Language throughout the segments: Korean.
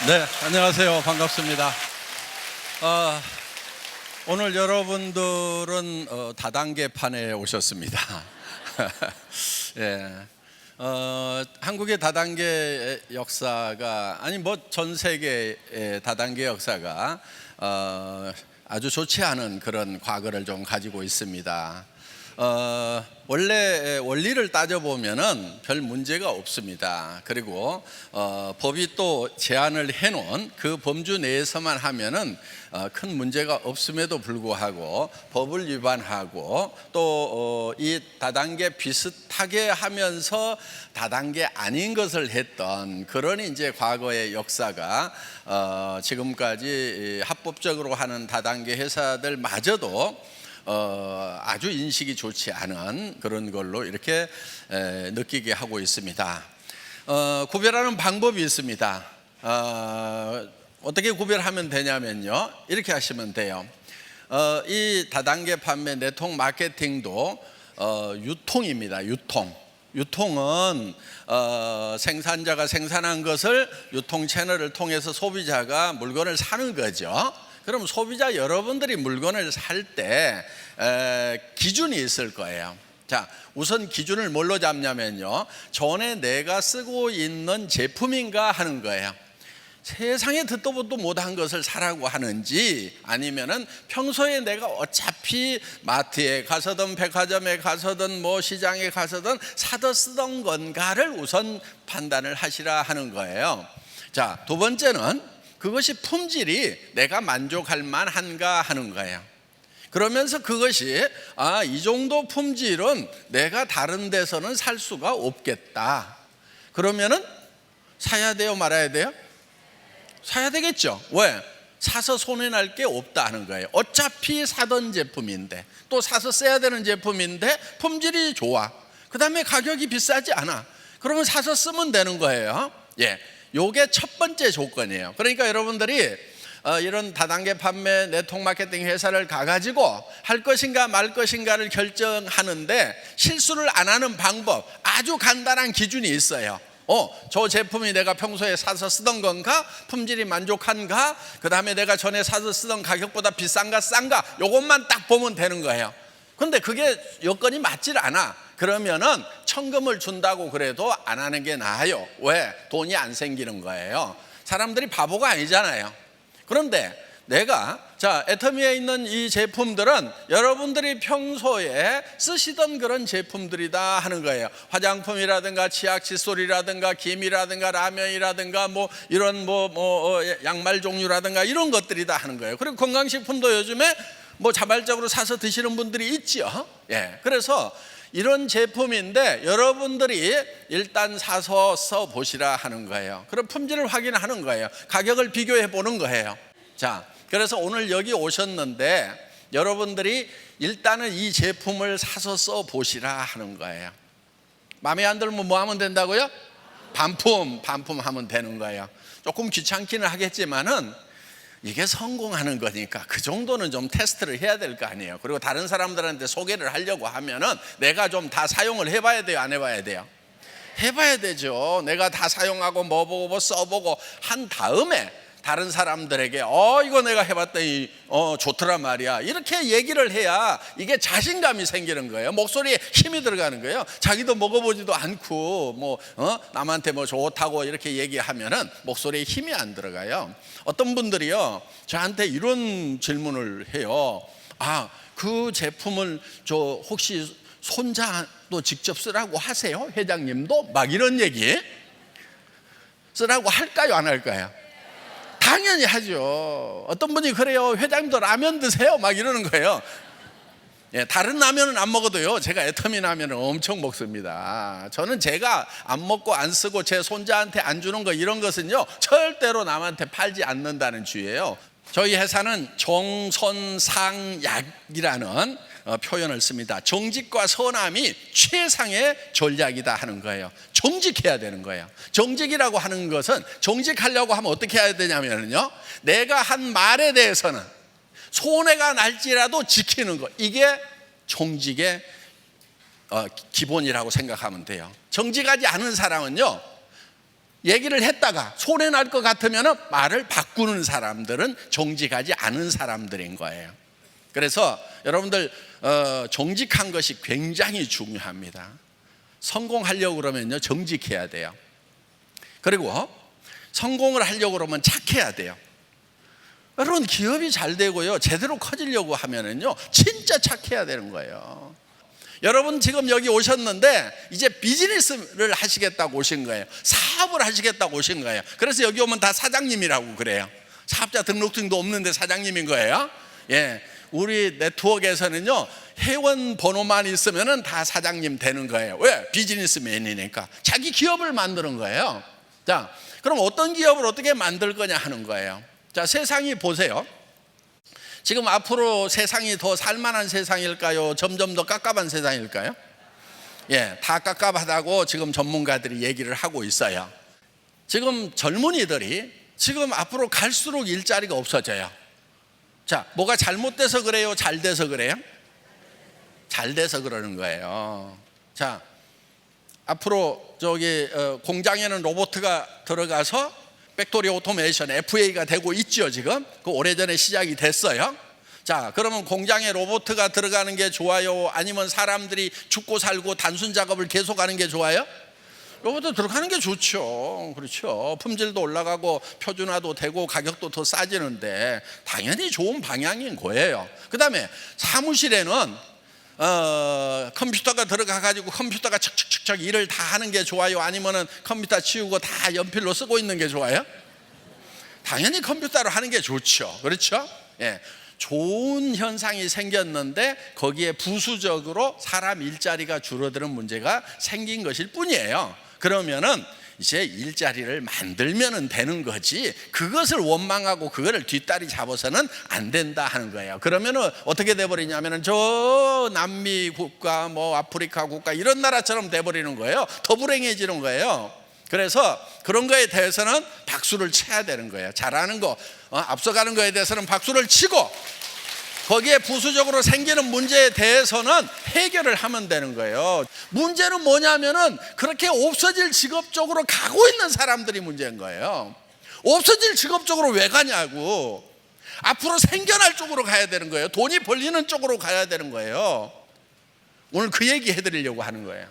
네, 안녕하세요. 반갑습니다. 오늘 여러분들은 다단계판에 오셨습니다. 예, 한국의 다단계 역사가 전 세계의 다단계 역사가 아주 좋지 않은 그런 과거를 좀 가지고 있습니다. 원래 원리를 따져보면은 별 문제가 없습니다. 그리고 법이 또 제한을 해놓은 그 범주 내에서만 하면은 큰 문제가 없음에도 불구하고 법을 위반하고 또 이 다단계 비슷하게 하면서 다단계 아닌 것을 했던 그런 이제 과거의 역사가 지금까지 합법적으로 하는 다단계 회사들마저도 아주 인식이 좋지 않은 그런 걸로 이렇게 느끼게 하고 있습니다. 구별하는 방법이 있습니다. 어떻게 구별하면 되냐면요, 이렇게 하시면 돼요. 이 다단계 판매 네트워크 마케팅도 유통입니다. 유통은 생산자가 생산한 것을 유통 채널을 통해서 소비자가 물건을 사는 거죠. 그럼 소비자 여러분들이 물건을 살 때 기준이 있을 거예요. 자, 우선 기준을 뭘로 잡냐면요, 전에 내가 쓰고 있는 제품인가 하는 거예요. 세상에 듣도 보도 못한 것을 사라고 하는지, 아니면은 평소에 내가 어차피 마트에 가서든 백화점에 가서든 뭐 시장에 가서든 사다 쓰던 건가를 우선 판단을 하시라 하는 거예요. 자, 두 번째는 그것이 품질이 내가 만족할 만한가 하는 거예요. 그러면서 그것이 이 정도 품질은 내가 다른 데서는 살 수가 없겠다. 그러면은 사야 돼요, 말아야 돼요? 사야 되겠죠. 왜? 사서 손해날 게 없다 하는 거예요. 어차피 사던 제품인데, 또 사서 써야 되는 제품인데 품질이 좋아. 그 다음에 가격이 비싸지 않아. 그러면 사서 쓰면 되는 거예요. 예, 요게 첫 번째 조건이에요. 그러니까 여러분들이 이런 다단계 판매 네트워크 마케팅 회사를 가가지고 할 것인가 말 것인가를 결정하는데 실수를 안 하는 방법, 아주 간단한 기준이 있어요. 저 제품이 내가 평소에 사서 쓰던 건가? 품질이 만족한가? 그 다음에 내가 전에 사서 쓰던 가격보다 비싼가 싼가? 요것만 딱 보면 되는 거예요. 근데 그게 여건이 맞질 않아. 그러면은 천금을 준다고 그래도 안 하는 게 나아요. 왜? 돈이 안 생기는 거예요. 사람들이 바보가 아니잖아요. 그런데 내가 애터미에 있는 이 제품들은 여러분들이 평소에 쓰시던 그런 제품들이다 하는 거예요. 화장품이라든가 치약 칫솔이라든가 김이라든가 라면이라든가 이런 양말 종류라든가 이런 것들이다 하는 거예요. 그리고 건강식품도 요즘에 자발적으로 사서 드시는 분들이 있죠. 예, 그래서 이런 제품인데 여러분들이 일단 사서 써보시라 하는 거예요. 그럼 품질을 확인하는 거예요. 가격을 비교해 보는 거예요. 자, 그래서 오늘 여기 오셨는데 여러분들이 일단은 이 제품을 사서 써보시라 하는 거예요. 마음에 안 들면 뭐 하면 된다고요? 반품하면 되는 거예요. 조금 귀찮기는 하겠지만은 이게 성공하는 거니까 그 정도는 좀 테스트를 해야 될 거 아니에요. 그리고 다른 사람들한테 소개를 하려고 하면은 내가 좀 다 사용을 해봐야 돼요, 안 해봐야 돼요? 해봐야 되죠. 내가 다 사용하고 보고 써보고 한 다음에 다른 사람들에게 이거 내가 해봤더니 좋더라 말이야, 이렇게 얘기를 해야 이게 자신감이 생기는 거예요. 목소리에 힘이 들어가는 거예요. 자기도 먹어보지도 않고 남한테 좋다고 이렇게 얘기하면은 목소리에 힘이 안 들어가요. 어떤 분들이요, 저한테 이런 질문을 해요. 그 제품을 혹시 손자도 직접 쓰라고 하세요? 회장님도? 막 이런 얘기 쓰라고 할까요, 안 할까요? 당연히 하죠. 어떤 분이 그래요. 회장님도 라면 드세요? 막 이러는 거예요. 예, 다른 라면은 안 먹어도요, 제가 애터미 라면은 엄청 먹습니다. 저는 제가 안 먹고 안 쓰고 제 손자한테 안 주는 거, 이런 것은요 절대로 남한테 팔지 않는다는 주의예요. 저희 회사는 정선상약이라는 표현을 씁니다. 정직과 선함이 최상의 전략이다 하는 거예요. 정직해야 되는 거예요. 정직이라고 하는 것은, 정직하려고 하면 어떻게 해야 되냐면요, 내가 한 말에 대해서는 손해가 날지라도 지키는 것, 이게 정직의 기본이라고 생각하면 돼요. 정직하지 않은 사람은요, 얘기를 했다가 손해 날 것 같으면 말을 바꾸는 사람들은 정직하지 않은 사람들인 거예요. 그래서 여러분들 정직한 것이 굉장히 중요합니다. 성공하려고 그러면요, 정직해야 돼요. 그리고 성공을 하려고 그러면 착해야 돼요. 여러분, 기업이 잘 되고요, 제대로 커지려고 하면은요, 진짜 착해야 되는 거예요. 여러분 지금 여기 오셨는데 이제 비즈니스를 하시겠다고 오신 거예요. 사업을 하시겠다고 오신 거예요. 그래서 여기 오면 다 사장님이라고 그래요. 사업자 등록증도 없는데 사장님인 거예요. 예, 우리 네트워크에서는요, 회원 번호만 있으면은 다 사장님 되는 거예요. 왜? 비즈니스맨이니까. 자기 기업을 만드는 거예요. 자, 그럼 어떤 기업을 어떻게 만들 거냐 하는 거예요. 자, 세상이 보세요. 지금 앞으로 세상이 더 살만한 세상일까요? 점점 더 깝깝한 세상일까요? 예, 다 깝깝하다고 지금 전문가들이 얘기를 하고 있어요. 지금 젊은이들이 지금 앞으로 갈수록 일자리가 없어져요. 자, 뭐가 잘못돼서 그래요? 잘 돼서 그래요? 잘 돼서 그러는 거예요. 자, 앞으로 저기 공장에는 로봇가 들어가서 팩토리 오토메이션 FA가 되고 있죠. 지금 그 오래전에 시작이 됐어요. 자, 그러면 공장에 로봇가 들어가는 게 좋아요? 아니면 사람들이 죽고 살고 단순 작업을 계속하는 게 좋아요? 로봇도 들어가는 게 좋죠. 그렇죠. 품질도 올라가고 표준화도 되고 가격도 더 싸지는데 당연히 좋은 방향인 거예요. 그 다음에 사무실에는 컴퓨터가 들어가 가지고 컴퓨터가 척척척척 일을 다 하는 게 좋아요? 아니면은 컴퓨터 치우고 다 연필로 쓰고 있는 게 좋아요? 당연히 컴퓨터로 하는 게 좋죠. 그렇죠? 예. 좋은 현상이 생겼는데 거기에 부수적으로 사람 일자리가 줄어드는 문제가 생긴 것일 뿐이에요. 그러면은 이제 일자리를 만들면 되는 거지, 그것을 원망하고 그거를 뒷다리 잡아서는 안 된다 하는 거예요. 그러면은 어떻게 돼버리냐면은 저 남미 국가, 뭐 아프리카 국가 이런 나라처럼 돼버리는 거예요. 더 불행해지는 거예요. 그래서 그런 거에 대해서는 박수를 쳐야 되는 거예요. 잘하는 거, 앞서가는 거에 대해서는 박수를 치고, 거기에 부수적으로 생기는 문제에 대해서는 해결을 하면 되는 거예요. 문제는 뭐냐면은 그렇게 없어질 직업 쪽으로 가고 있는 사람들이 문제인 거예요. 없어질 직업 쪽으로 왜 가냐고. 앞으로 생겨날 쪽으로 가야 되는 거예요. 돈이 벌리는 쪽으로 가야 되는 거예요. 오늘 그 얘기 해드리려고 하는 거예요.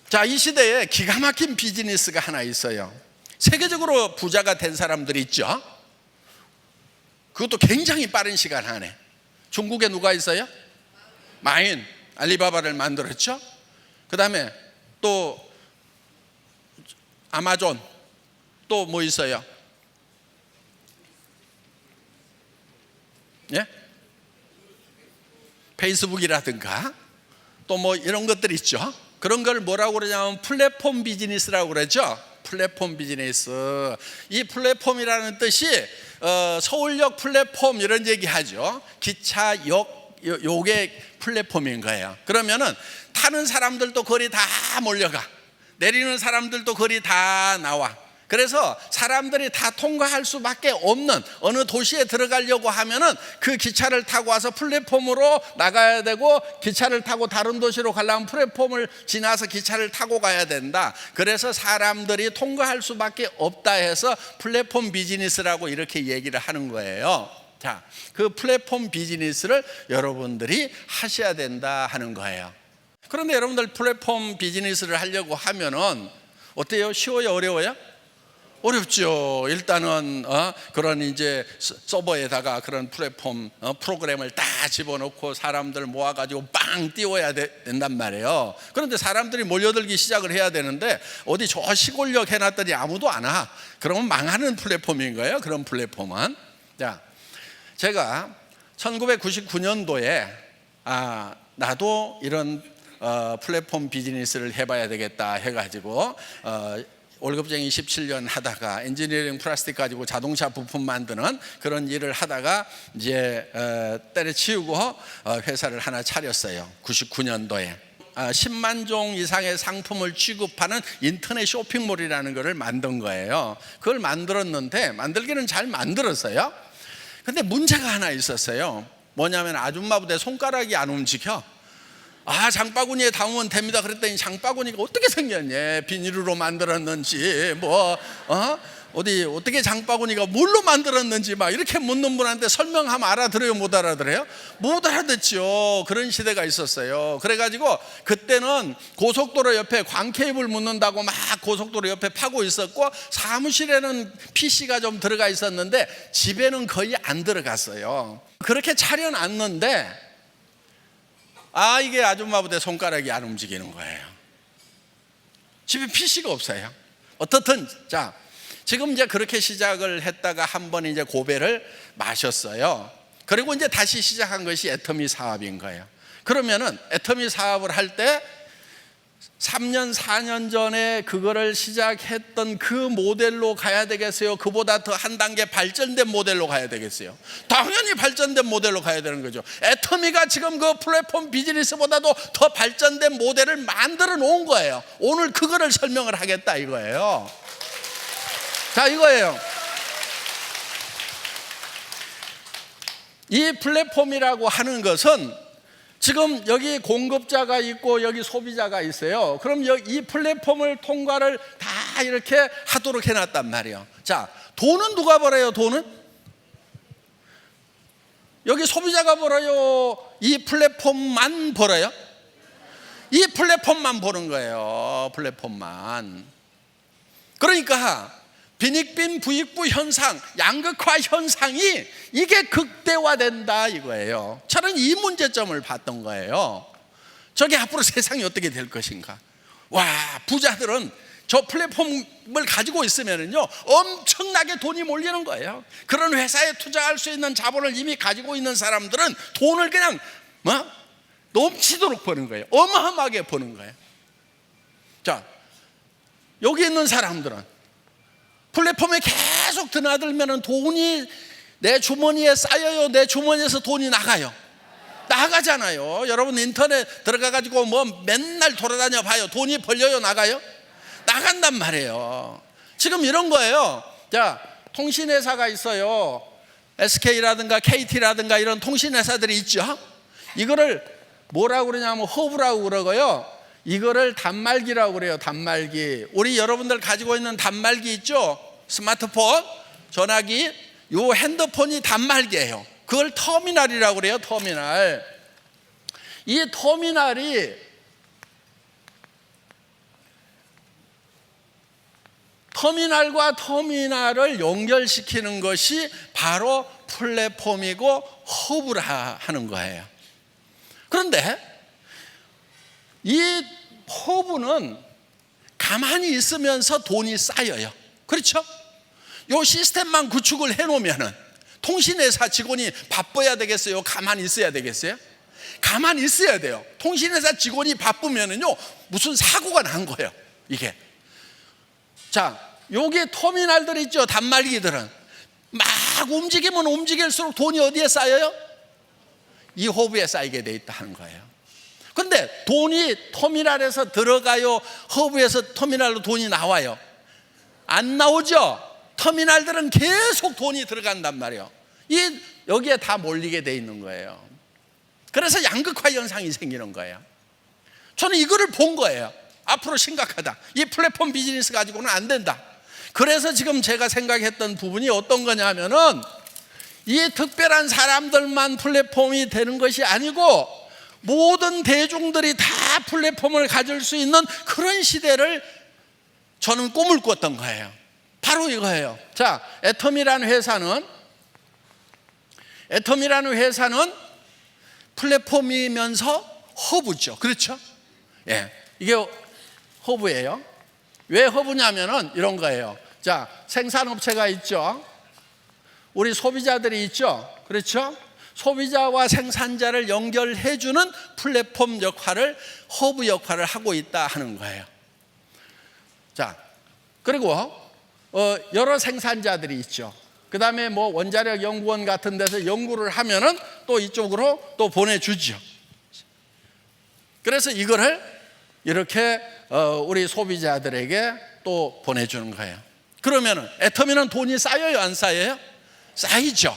자, 이 시대에 기가 막힌 비즈니스가 하나 있어요. 세계적으로 부자가 된 사람들이 있죠. 그것도 굉장히 빠른 시간 안에. 중국에 누가 있어요? 마인, 알리바바를 만들었죠. 그 다음에 또 아마존, 또 뭐 있어요? 예? 페이스북이라든가 또 뭐 이런 것들 있죠. 그런 걸 뭐라고 그러냐면 플랫폼 비즈니스라고 그러죠. 플랫폼 비즈니스. 이 플랫폼이라는 뜻이 서울역 플랫폼 이런 얘기 하죠. 기차역 요게 플랫폼인 거예요. 그러면은 타는 사람들도 거리 다 몰려가, 내리는 사람들도 거리 다 나와. 그래서 사람들이 다 통과할 수밖에 없는, 어느 도시에 들어가려고 하면은 그 기차를 타고 와서 플랫폼으로 나가야 되고, 기차를 타고 다른 도시로 가려면 플랫폼을 지나서 기차를 타고 가야 된다. 그래서 사람들이 통과할 수밖에 없다 해서 플랫폼 비즈니스라고 이렇게 얘기를 하는 거예요. 자, 그 플랫폼 비즈니스를 여러분들이 하셔야 된다 하는 거예요. 그런데 여러분들 플랫폼 비즈니스를 하려고 하면은 어때요? 쉬워요? 어려워요? 어렵죠. 일단은 그런 이제 서버에다가 그런 플랫폼 프로그램을 다 집어넣고 사람들 모아가지고 빵 띄워야 된단 말이에요. 그런데 사람들이 몰려들기 시작을 해야 되는데 어디 저 시골역 해놨더니 아무도 안 와. 그러면 망하는 플랫폼인 거예요. 그런 플랫폼은. 자, 제가 1999년도에 나도 이런 플랫폼 비즈니스를 해봐야 되겠다 해가지고 월급쟁이 17년 하다가 엔지니어링 플라스틱 가지고 자동차 부품 만드는 그런 일을 하다가 이제 때려치우고 회사를 하나 차렸어요. 99년도에 10만 종 이상의 상품을 취급하는 인터넷 쇼핑몰이라는 것을 만든 거예요. 그걸 만들었는데 만들기는 잘 만들었어요. 근데 문제가 하나 있었어요. 뭐냐면 아줌마 부대 손가락이 안 움직여. 장바구니에 담으면 됩니다. 그랬더니 장바구니가 어떻게 생겼냐, 비닐로 만들었는지 어떻게 장바구니가 뭘로 만들었는지 막 이렇게 묻는 분한테 설명하면 알아들어요, 못 알아들어요? 못 알아듣죠. 그런 시대가 있었어요. 그래가지고 그때는 고속도로 옆에 광케이블 묻는다고 막 고속도로 옆에 파고 있었고, 사무실에는 PC가 좀 들어가 있었는데 집에는 거의 안 들어갔어요. 그렇게 차려놨는데 이게 아줌마보다 손가락이 안 움직이는 거예요. 집에 PC가 없어요. 어떻든 지금 이제 그렇게 시작을 했다가 한 번 이제 고배를 마셨어요. 그리고 이제 다시 시작한 것이 애터미 사업인 거예요. 그러면은 애터미 사업을 할 때 3년 4년 전에 그거를 시작했던 그 모델로 가야 되겠어요? 그보다 더 한 단계 발전된 모델로 가야 되겠어요? 당연히 발전된 모델로 가야 되는 거죠. 애터미가 지금 그 플랫폼 비즈니스보다도 더 발전된 모델을 만들어 놓은 거예요. 오늘 그거를 설명을 하겠다 이거예요. 이거예요. 이 플랫폼이라고 하는 것은 지금 여기 공급자가 있고 여기 소비자가 있어요. 그럼 이 플랫폼을 통과를 다 이렇게 하도록 해놨단 말이에요. 돈은 누가 벌어요? 돈은 여기 소비자가 벌어요? 이 플랫폼만 벌어요? 이 플랫폼만 보는 거예요. 플랫폼만. 그러니까 빈익빈 부익부 현상, 양극화 현상이 이게 극대화된다 이거예요. 저는 이 문제점을 봤던 거예요. 저게 앞으로 세상이 어떻게 될 것인가. 부자들은 저 플랫폼을 가지고 있으면요 엄청나게 돈이 몰리는 거예요. 그런 회사에 투자할 수 있는 자본을 이미 가지고 있는 사람들은 돈을 그냥 넘치도록 버는 거예요. 어마어마하게 버는 거예요. 여기 있는 사람들은 플랫폼에 계속 드나들면 돈이 내 주머니에 쌓여요? 내 주머니에서 돈이 나가잖아요. 여러분 인터넷 들어가가지고 맨날 돌아다녀 봐요. 돈이 벌려요? 나가요? 나간단 말이에요. 지금 이런 거예요. 통신회사가 있어요. SK라든가 KT라든가 이런 통신회사들이 있죠. 이거를 뭐라고 그러냐면 허브라고 그러고요. 이거를 단말기라고 그래요. 단말기. 우리 여러분들 가지고 있는 단말기 있죠? 스마트폰, 전화기, 요 핸드폰이 단말기예요. 그걸 터미널이라고 그래요. 터미널. 이 터미널과 터미널을 연결시키는 것이 바로 플랫폼이고 허브라 하는 거예요. 그런데 이 허브는 가만히 있으면서 돈이 쌓여요. 그렇죠? 요 시스템만 구축을 해놓으면은 통신회사 직원이 바빠야 되겠어요? 가만히 있어야 되겠어요? 가만히 있어야 돼요. 통신회사 직원이 바쁘면은요 무슨 사고가 난 거예요. 이게 여기 터미널들 있죠. 단말기들은 막 움직이면 움직일수록 돈이 어디에 쌓여요? 이 허브에 쌓이게 돼 있다 하는 거예요. 근데 돈이 터미널에서 들어가요? 허브에서 터미널로 돈이 나와요? 안 나오죠? 터미널들은 계속 돈이 들어간단 말이에요. 여기에 다 몰리게 돼 있는 거예요. 그래서 양극화 현상이 생기는 거예요. 저는 이거를 본 거예요. 앞으로 심각하다. 이 플랫폼 비즈니스 가지고는 안 된다. 그래서 지금 제가 생각했던 부분이 어떤 거냐면은 이 특별한 사람들만 플랫폼이 되는 것이 아니고 모든 대중들이 다 플랫폼을 가질 수 있는 그런 시대를 저는 꿈을 꿨던 거예요. 바로 이거예요. 애텀이라는 회사는 플랫폼이면서 허브죠. 그렇죠? 이게 허브예요. 왜 허브냐면은 이런 거예요. 생산업체가 있죠. 우리 소비자들이 있죠. 그렇죠? 소비자와 생산자를 연결해주는 플랫폼 역할을, 허브 역할을 하고 있다 하는 거예요. 그리고 여러 생산자들이 있죠. 그 다음에 원자력 연구원 같은 데서 연구를 하면은 또 이쪽으로 또 보내주죠. 그래서 이거를 이렇게 우리 소비자들에게 또 보내주는 거예요. 그러면은 애터미는 돈이 쌓여요, 안 쌓여요? 쌓이죠.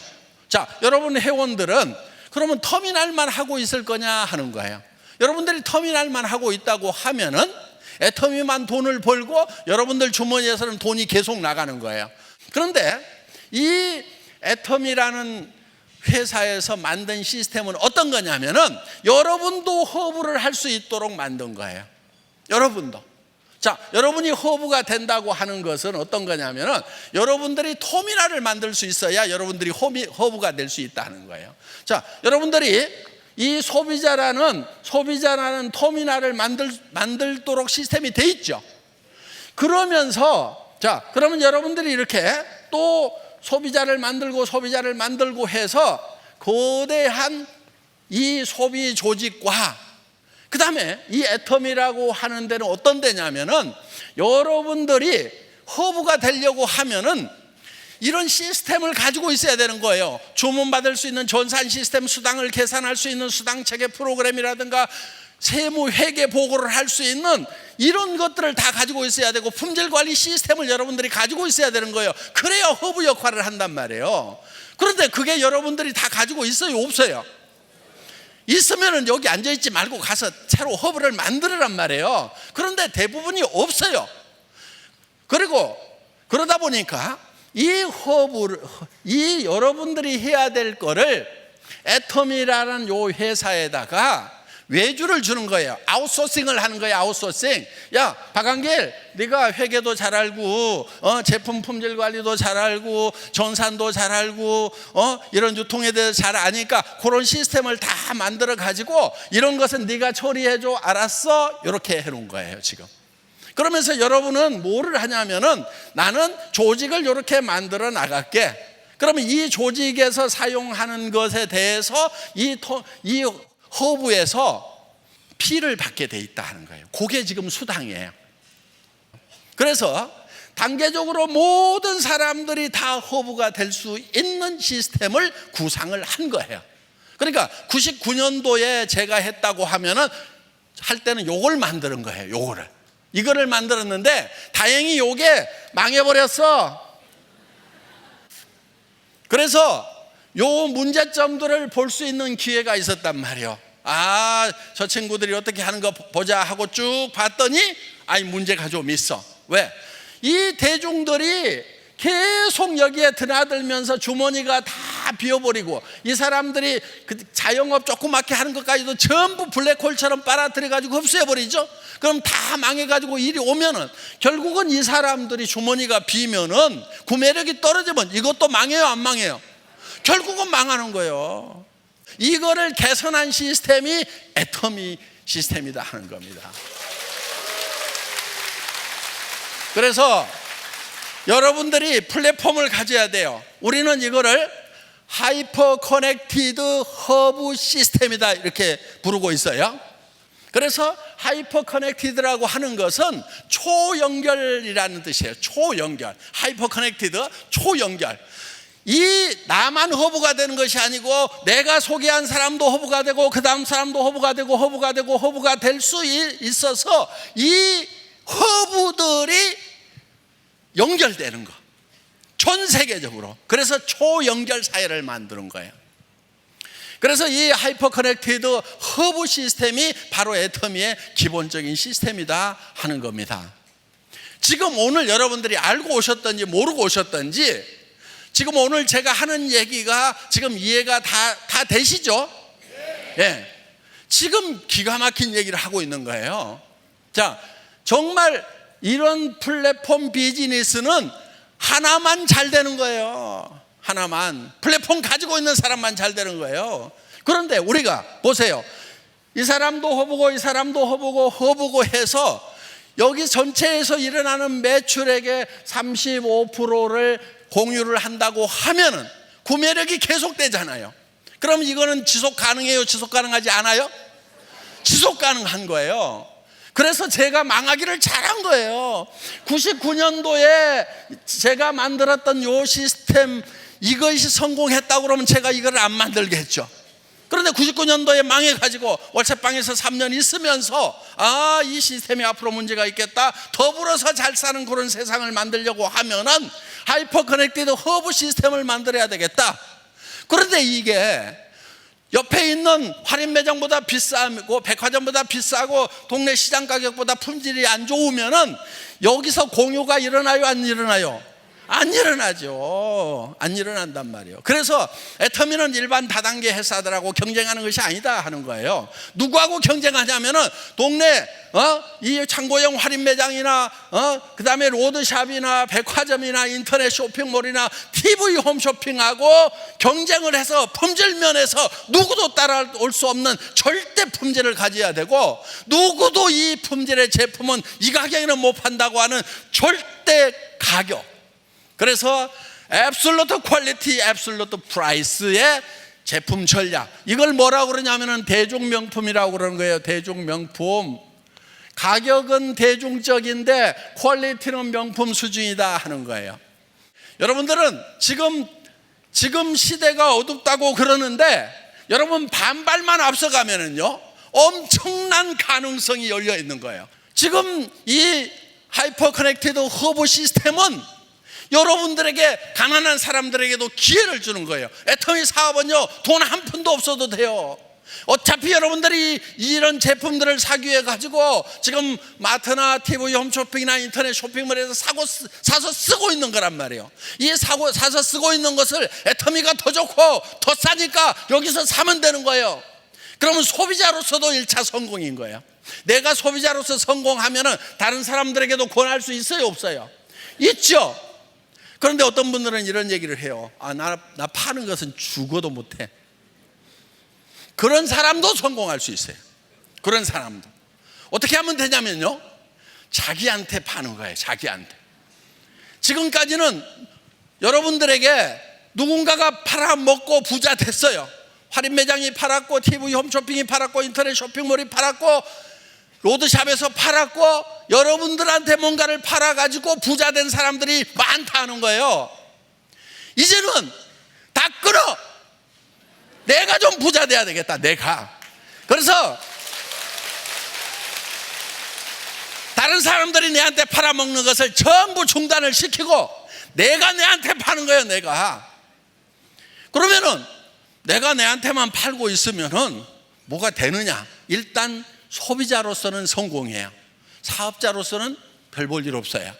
여러분 회원들은 그러면 터미널만 하고 있을 거냐 하는 거예요. 여러분들이 터미널만 하고 있다고 하면은 애터미만 돈을 벌고 여러분들 주머니에서는 돈이 계속 나가는 거예요. 그런데 이 애터미라는 회사에서 만든 시스템은 어떤 거냐면은 여러분도 허브를 할 수 있도록 만든 거예요. 여러분도. 자, 여러분이 허브가 된다고 하는 것은 어떤 거냐면은 여러분들이 터미널을 만들 수 있어야 여러분들이 허브가 될 수 있다는 거예요. 자, 여러분들이 이 소비자라는 터미널을 만들도록 시스템이 돼 있죠. 그러면서 자, 그러면 여러분들이 이렇게 또 소비자를 만들고 해서 거대한 이 소비 조직과 그 다음에 이 애터미라고 하는 데는 어떤 데냐면은 여러분들이 허브가 되려고 하면은 이런 시스템을 가지고 있어야 되는 거예요. 주문받을 수 있는 전산 시스템, 수당을 계산할 수 있는 수당 체계 프로그램이라든가 세무 회계 보고를 할 수 있는 이런 것들을 다 가지고 있어야 되고 품질 관리 시스템을 여러분들이 가지고 있어야 되는 거예요. 그래야 허브 역할을 한단 말이에요. 그런데 그게 여러분들이 다 가지고 있어요, 없어요? 있으면은 여기 앉아있지 말고 가서 새로 허브를 만들으란 말이에요. 그런데 대부분이 없어요. 그리고 그러다 보니까 이 여러분들이 해야 될 거를 애터미라는 요 회사에다가 외주를 주는 거예요. 아웃소싱을 하는 거예요. 아웃소싱. 야, 박한길, 네가 회계도 잘 알고 제품 품질 관리도 잘 알고 전산도 잘 알고 이런 유통에 대해서 잘 아니까 그런 시스템을 다 만들어 가지고 이런 것은 네가 처리해 줘. 알았어? 이렇게 해 놓은 거예요, 지금. 그러면서 여러분은 뭐를 하냐면은 나는 조직을 이렇게 만들어 나갈게. 그러면 이 조직에서 사용하는 것에 대해서 이 허브에서 피를 받게 돼 있다 하는 거예요. 그게 지금 수당이에요. 그래서 단계적으로 모든 사람들이 다 허브가 될 수 있는 시스템을 구상을 한 거예요. 그러니까 99년도에 제가 했다고 하면은 할 때는 요걸 만드는 거예요. 이거를 만들었는데 다행히 요게 망해버렸어. 그래서 요 문제점들을 볼 수 있는 기회가 있었단 말이에요. 저 친구들이 어떻게 하는 거 보자 하고 쭉 봤더니 문제가 좀 있어. 왜? 이 대중들이 계속 여기에 드나들면서 주머니가 다 비어버리고 이 사람들이 그 자영업 조그맣게 하는 것까지도 전부 블랙홀처럼 빨아들여가지고 흡수해버리죠. 그럼 다 망해가지고 일이 오면은 결국은 이 사람들이 주머니가 비면은 구매력이 떨어지면 이것도 망해요, 안 망해요? 결국은 망하는 거예요. 이거를 개선한 시스템이 애터미 시스템이다 하는 겁니다. 그래서 여러분들이 플랫폼을 가져야 돼요. 우리는 이거를 하이퍼 커넥티드 허브 시스템이다 이렇게 부르고 있어요. 그래서 하이퍼 커넥티드라고 하는 것은 초연결이라는 뜻이에요. 초연결. 하이퍼 커넥티드, 초연결. 이 나만 허브가 되는 것이 아니고 내가 소개한 사람도 허브가 되고 그 다음 사람도 허브가 되고 허브가 될 수 있어서 이 허브들이 연결되는 거, 전 세계적으로. 그래서 초연결 사회를 만드는 거예요. 그래서 이 하이퍼 커넥티드 허브 시스템이 바로 애터미의 기본적인 시스템이다 하는 겁니다. 지금 오늘 여러분들이 알고 오셨던지 모르고 오셨던지 지금 오늘 제가 하는 얘기가 지금 이해가 다 되시죠? 예. 지금 기가 막힌 얘기를 하고 있는 거예요. 자, 정말 이런 플랫폼 비즈니스는 하나만 잘 되는 거예요. 하나만. 플랫폼 가지고 있는 사람만 잘 되는 거예요. 그런데 우리가 보세요. 이 사람도 허브고 이 사람도 허브고 해서 여기 전체에서 일어나는 매출액의 35%를 공유를 한다고 하면은 구매력이 계속되잖아요. 그럼 이거는 지속 가능해요? 지속 가능하지 않아요? 지속 가능한 거예요. 그래서 제가 망하기를 잘한 거예요. 99년도에 제가 만들었던 요 시스템 이것이 성공했다고 그러면 제가 이걸 안 만들겠죠. 그런데 99년도에 망해가지고 월세방에서 3년 있으면서 이 시스템이 앞으로 문제가 있겠다. 더불어서 잘 사는 그런 세상을 만들려고 하면은 하이퍼 커넥티드 허브 시스템을 만들어야 되겠다. 그런데 이게 옆에 있는 할인 매장보다 비싸고 백화점보다 비싸고 동네 시장 가격보다 품질이 안 좋으면은 여기서 공유가 일어나요, 안 일어나요? 안 일어나죠. 안 일어난단 말이에요. 그래서 애터미는 일반 다단계 회사들하고 경쟁하는 것이 아니다 하는 거예요. 누구하고 경쟁하냐면은 동네 이 창고형 할인 매장이나 그다음에 로드샵이나 백화점이나 인터넷 쇼핑몰이나 TV 홈쇼핑하고 경쟁을 해서 품질 면에서 누구도 따라올 수 없는 절대 품질을 가져야 되고, 누구도 이 품질의 제품은 이 가격에는 못 판다고 하는 절대 가격. 그래서 absolute quality, absolute price의 제품 전략, 이걸 뭐라고 그러냐면은 대중명품이라고 그러는 거예요. 대중명품. 가격은 대중적인데 퀄리티는 명품 수준이다 하는 거예요. 여러분들은 지금 시대가 어둡다고 그러는데, 여러분 반발만 앞서가면은요 엄청난 가능성이 열려 있는 거예요. 지금 이 하이퍼 커넥티드 허브 시스템은 여러분들에게, 가난한 사람들에게도 기회를 주는 거예요. 애터미 사업은요 돈 한 푼도 없어도 돼요. 어차피 여러분들이 이런 제품들을 사기 위해 가지고 지금 마트나 TV 홈쇼핑이나 인터넷 쇼핑몰에서 사서 쓰고 있는 거란 말이에요. 이 사서 쓰고 있는 것을 애터미가 더 좋고 더 싸니까 여기서 사면 되는 거예요. 그러면 소비자로서도 1차 성공인 거예요. 내가 소비자로서 성공하면은 다른 사람들에게도 권할 수 있어요, 없어요? 있죠. 그런데 어떤 분들은 이런 얘기를 해요. 나 파는 것은 죽어도 못해. 그런 사람도 성공할 수 있어요. 그런 사람도. 어떻게 하면 되냐면요, 자기한테 파는 거예요. 자기한테. 지금까지는 여러분들에게 누군가가 팔아먹고 부자 됐어요. 할인 매장이 팔았고, TV 홈쇼핑이 팔았고, 인터넷 쇼핑몰이 팔았고, 로드샵에서 팔았고, 여러분들한테 뭔가를 팔아가지고 부자 된 사람들이 많다는 거예요. 이제는 다 끊어. 내가 좀 부자 돼야 되겠다, 내가. 그래서 다른 사람들이 내한테 팔아먹는 것을 전부 중단을 시키고 내가 내한테 파는 거예요, 내가. 그러면은 내가 내한테만 팔고 있으면은 뭐가 되느냐? 일단 소비자로서는 성공해요. 사업자로서는 별 볼 일 없어요.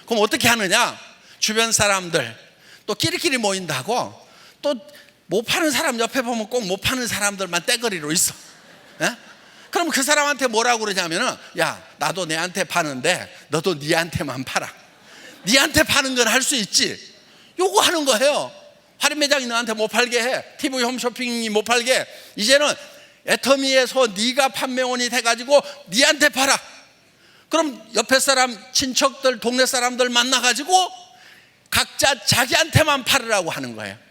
그럼 어떻게 하느냐? 주변 사람들 또 끼리끼리 모인다고, 또 못 파는 사람 옆에 보면 꼭 못 파는 사람들만 떼거리로 있어. 에? 그럼 그 사람한테 뭐라고 그러냐면은, 야, 나도 내한테 파는데 너도 니한테만 팔아. 니한테 파는 건 할 수 있지. 요거 하는 거예요. 할인 매장이 너한테 못 팔게 해. TV 홈쇼핑이 못 팔게 해. 이제는 애터미에서 네가 판매원이 돼가지고 니한테 팔아. 그럼 옆에 사람, 친척들, 동네 사람들 만나가지고 각자 자기한테만 팔으라고 하는 거예요.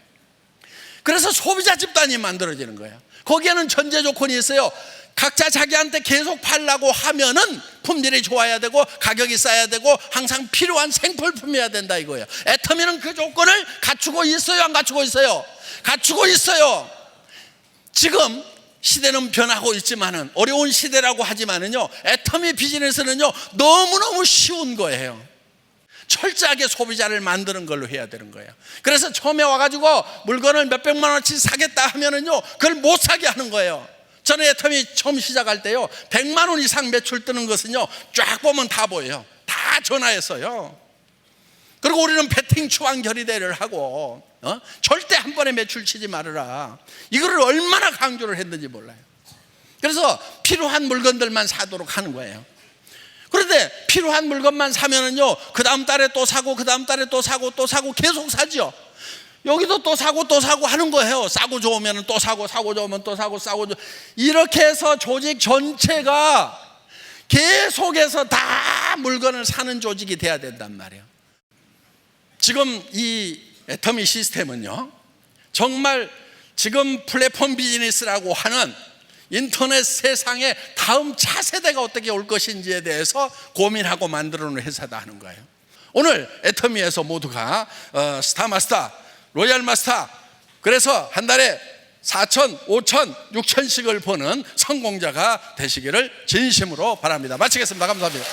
그래서 소비자 집단이 만들어지는 거예요. 거기에는 전제 조건이 있어요. 각자 자기한테 계속 팔라고 하면은 품질이 좋아야 되고 가격이 싸야 되고 항상 필요한 생필품이어야 된다 이거예요. 애터미는 그 조건을 갖추고 있어요, 안 갖추고 있어요? 갖추고 있어요. 지금 시대는 변하고 있지만은, 어려운 시대라고 하지만은요, 애터미 비즈니스는요 너무너무 쉬운 거예요. 철저하게 소비자를 만드는 걸로 해야 되는 거예요. 그래서 처음에 와가지고 물건을 몇백만 원치 사겠다 하면은요 그걸 못 사게 하는 거예요. 저는 애터미 처음 시작할 때요 100만 원 이상 매출 뜨는 것은요 쫙 보면 다 보여요. 다 전화했어요. 그리고 우리는 배팅 추앙 결의대를 하고 절대 한 번에 매출 치지 말아라, 이거를 얼마나 강조를 했는지 몰라요. 그래서 필요한 물건들만 사도록 하는 거예요. 그런데 필요한 물건만 사면은요 그 다음 달에 또 사고, 그 다음 달에 또 사고, 또 사고, 계속 사죠. 여기도 또 사고 또 사고 하는 거예요. 싸고 좋으면 또 사고, 사고 좋으면 또 사고, 싸고 좋으면. 이렇게 해서 조직 전체가 계속해서 다 물건을 사는 조직이 돼야 된단 말이에요. 지금 이 애터미 시스템은요 정말 지금 플랫폼 비즈니스라고 하는 인터넷 세상의 다음 차세대가 어떻게 올 것인지에 대해서 고민하고 만들어 놓은 회사다 하는 거예요. 오늘 애터미에서 모두가 스타마스터, 로얄마스터, 그래서 한 달에 4천, 5천, 6천씩을 버는 성공자가 되시기를 진심으로 바랍니다. 마치겠습니다. 감사합니다.